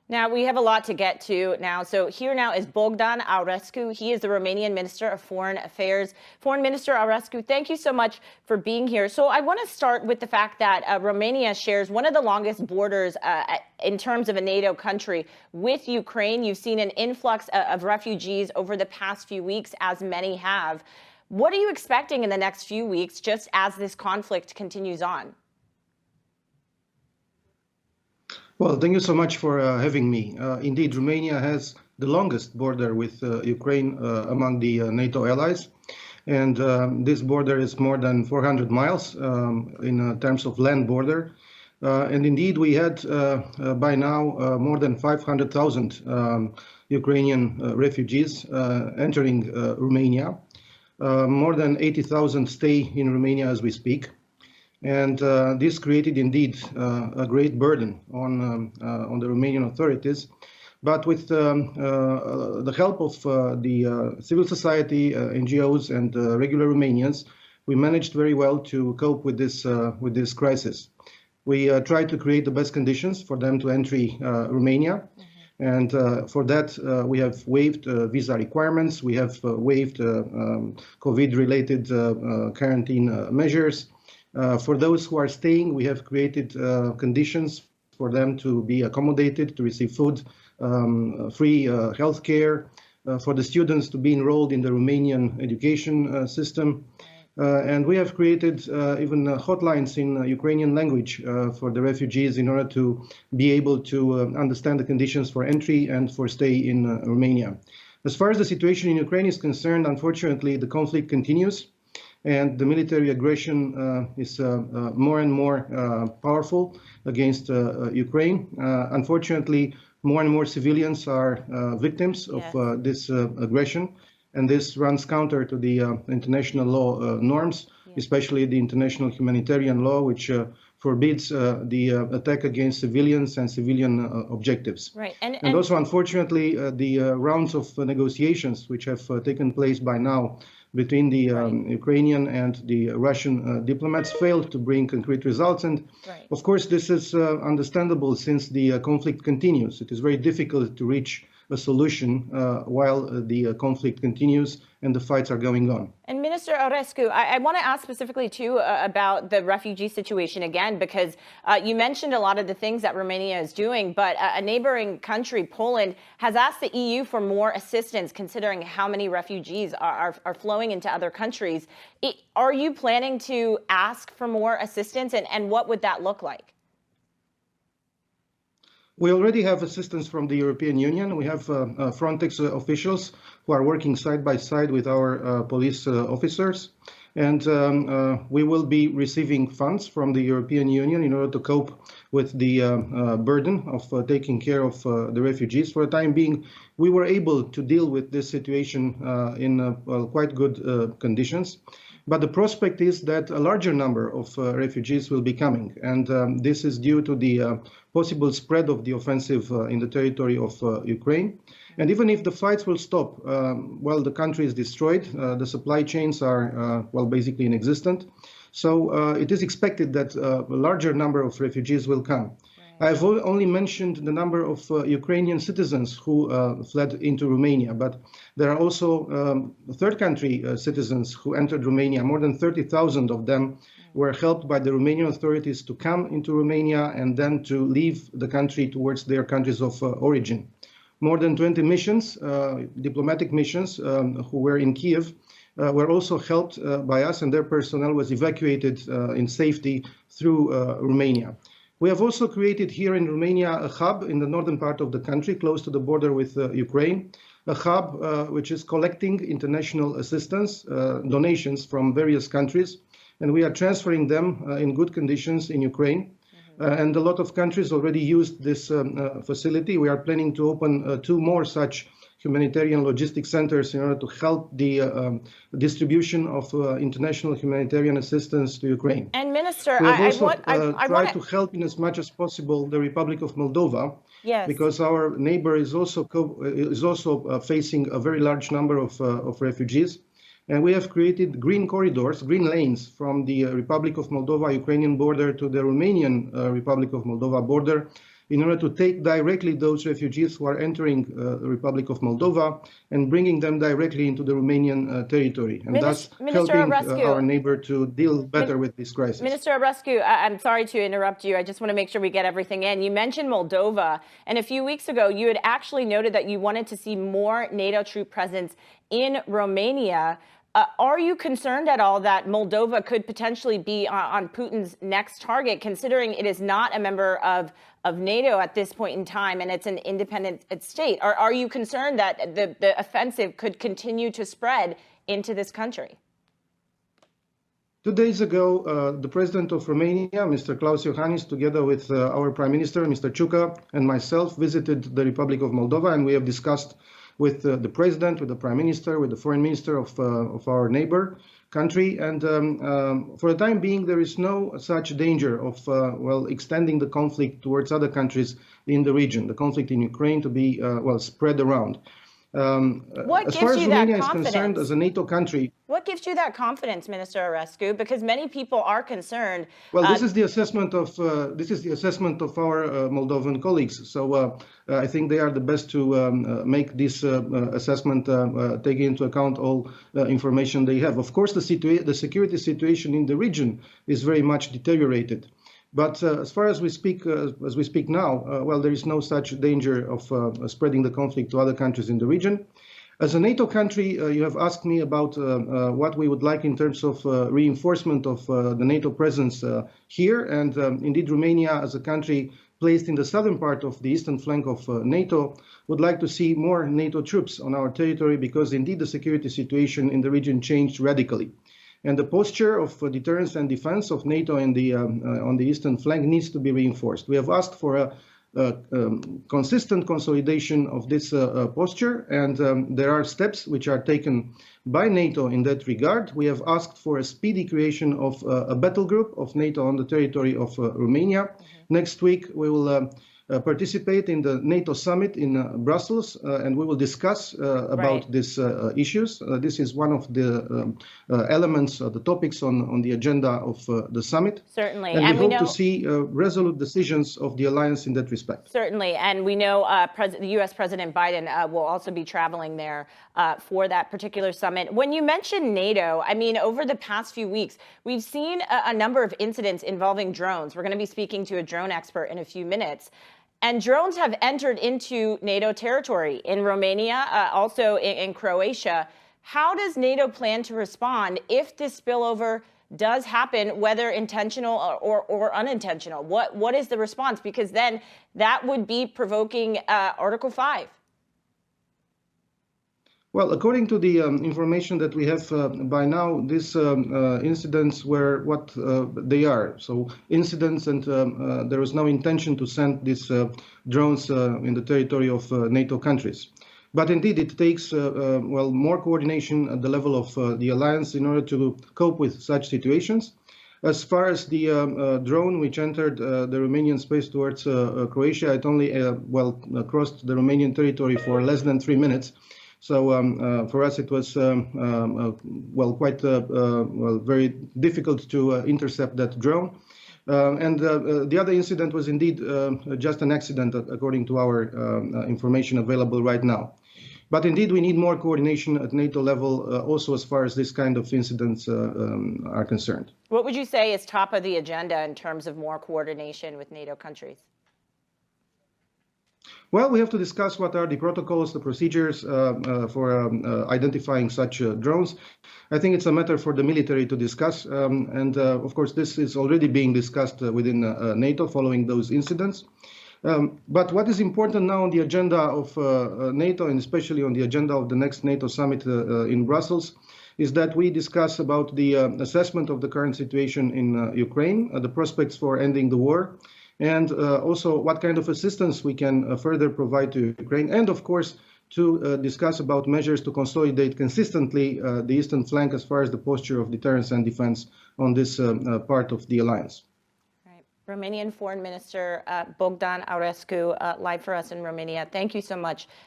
Now, we have a lot to get to now. So here now is Bogdan Aurescu. He is the Romanian Minister of Foreign Affairs. Foreign Minister Aurescu, thank you so much for being here. So I want to start with the fact that Romania shares one of the longest borders in terms of a NATO country with Ukraine. You've seen an influx of refugees over the past few weeks, as many have. What are you expecting in the next few weeks, just as this conflict continues on? Well, thank you so much for having me. Indeed, Romania has the longest border with Ukraine among the NATO allies. And this border is more than 400 miles in terms of land border. And indeed, we had by now more than 500,000 Ukrainian refugees entering Romania. More than 80,000 stay in Romania as we speak. And this created indeed a great burden on the Romanian authorities. But with the help of the civil society, NGOs, and regular Romanians, we managed very well to cope with this crisis. We tried to create the best conditions for them to enter Romania. And for that, we have waived visa requirements. We have waived COVID-related quarantine measures. For those who are staying, we have created conditions for them to be accommodated, to receive food, free health care, for the students to be enrolled in the Romanian education system. And we have created even hotlines in Ukrainian language for the refugees in order to be able to understand the conditions for entry and for stay in Romania. As far as the situation in Ukraine is concerned, unfortunately, the conflict continues. And the military aggression is more and more powerful against Ukraine. Unfortunately, more and more civilians are victims of this aggression. And this runs counter to the international law norms, especially the international humanitarian law, which forbids the attack against civilians and civilian objectives. Right. And also, unfortunately, the rounds of negotiations which have taken place by now between the Ukrainian and the Russian diplomats failed to bring concrete results. And of course, this is understandable since the conflict continues. It is very difficult to reach a solution while the conflict continues and the fights are going on. And Minister Aurescu, I want to ask specifically too about the refugee situation again, because you mentioned a lot of the things that Romania is doing, but a neighboring country, Poland, has asked the EU for more assistance considering how many refugees are flowing into other countries. Are you planning to ask for more assistance, and what would that look like? We already have assistance from the European Union. We have Frontex officials who are working side by side with our police officers. And we will be receiving funds from the European Union in order to cope with the burden of taking care of the refugees. For the time being, we were able to deal with this situation in quite good conditions. But the prospect is that a larger number of refugees will be coming. And this is due to the possible spread of the offensive in the territory of Ukraine. And even if the fights will stop, well, the country is destroyed. The supply chains are, well, basically inexistent. So it is expected that a larger number of refugees will come. I've only mentioned the number of Ukrainian citizens who fled into Romania, but there are also third country citizens who entered Romania. More than 30,000 of them were helped by the Romanian authorities to come into Romania and then to leave the country towards their countries of origin. More than 20 missions, diplomatic missions, who were in Kiev, were also helped by us, and their personnel was evacuated in safety through Romania. We have also created here in Romania a hub in the northern part of the country, close to the border with Ukraine, a hub which is collecting international assistance, donations from various countries, and we are transferring them in good conditions in Ukraine. And a lot of countries already used this facility. We are planning to open 2 more such humanitarian logistic centers in order to help the distribution of international humanitarian assistance to Ukraine. And Minister, we have also tried to help in as much as possible the Republic of Moldova, because our neighbor is also facing a very large number of refugees. And we have created green corridors, green lanes from the Republic of Moldova Ukrainian border to the Romanian Republic of Moldova border in order to take directly those refugees who are entering the Republic of Moldova and bringing them directly into the Romanian territory, and thus helping our neighbor to deal better with this crisis. Minister Aurescu, I'm sorry to interrupt you. I just want to make sure we get everything in. You mentioned Moldova, and a few weeks ago, you had actually noted that you wanted to see more NATO troop presence in Romania. Are you concerned at all that Moldova could potentially be on Putin's next target, considering it is not a member of NATO at this point in time and it's an independent state? Are you concerned that the offensive could continue to spread into this country? 2 days ago, the president of Romania, Mr. Klaus Iohannis, together with our prime minister, Mr. Ciucă, and myself, visited the Republic of Moldova, and we have discussed with the president, with the prime minister, with the foreign minister of our neighbor country. And for the time being, there is no such danger of, extending the conflict towards other countries in the region, the conflict in Ukraine to be, spread around. As far as Romania is concerned, as a NATO country, what gives you that confidence, Minister Aurescu? Because many people are concerned. Well, this is the assessment of our Moldovan colleagues. So I think they are the best to make this assessment, taking into account all information they have. Of course, the security situation in the region is very much deteriorated. But as far as we speak now, there is no such danger of spreading the conflict to other countries in the region. As a NATO country, you have asked me about what we would like in terms of reinforcement of the NATO presence here. And indeed, Romania, as a country placed in the southern part of the eastern flank of NATO, would like to see more NATO troops on our territory because indeed the security situation in the region changed radically. And the posture of deterrence and defense of NATO on the eastern flank needs to be reinforced. We have asked for a consistent consolidation of this posture, and there are steps which are taken by NATO in that regard. We have asked for a speedy creation of a battle group of NATO on the territory of Romania. Next week, we will participate in the NATO summit in Brussels, and we will discuss about these issues. This is one of the elements, the topics on the agenda of the summit. Certainly. And we hope to see resolute decisions of the alliance in that respect. Certainly. And we know the U.S. President Biden will also be traveling there for that particular summit. When you mention NATO, I mean, over the past few weeks, we've seen a number of incidents involving drones. We're going to be speaking to a drone expert in a few minutes. And drones have entered into NATO territory in Romania, also in Croatia. How does NATO plan to respond if this spillover does happen, whether intentional or unintentional? What is the response? Because then that would be provoking Article 5. Well, according to the information that we have by now, these incidents were what they are. So incidents, and there was no intention to send these drones in the territory of NATO countries. But indeed, it takes more coordination at the level of the alliance in order to cope with such situations. As far as the drone which entered the Romanian space towards Croatia, it only crossed the Romanian territory for less than 3 minutes. So for us, it was very difficult to intercept that drone. And the other incident was indeed just an accident, according to our information available right now. But indeed, we need more coordination at NATO level, also as far as this kind of incidents are concerned. What would you say is top of the agenda in terms of more coordination with NATO countries? Well, we have to discuss what are the protocols, the procedures for identifying such drones. I think it's a matter for the military to discuss. And of course, this is already being discussed within NATO following those incidents. But what is important now on the agenda of NATO, and especially on the agenda of the next NATO summit in Brussels, is that we discuss about the assessment of the current situation in Ukraine, the prospects for ending the war, and also what kind of assistance we can further provide to Ukraine, and of course to discuss about measures to consolidate consistently the eastern flank as far as the posture of deterrence and defense on this part of the alliance. Right. Romanian Foreign Minister Bogdan Aurescu, live for us in Romania. Thank you so much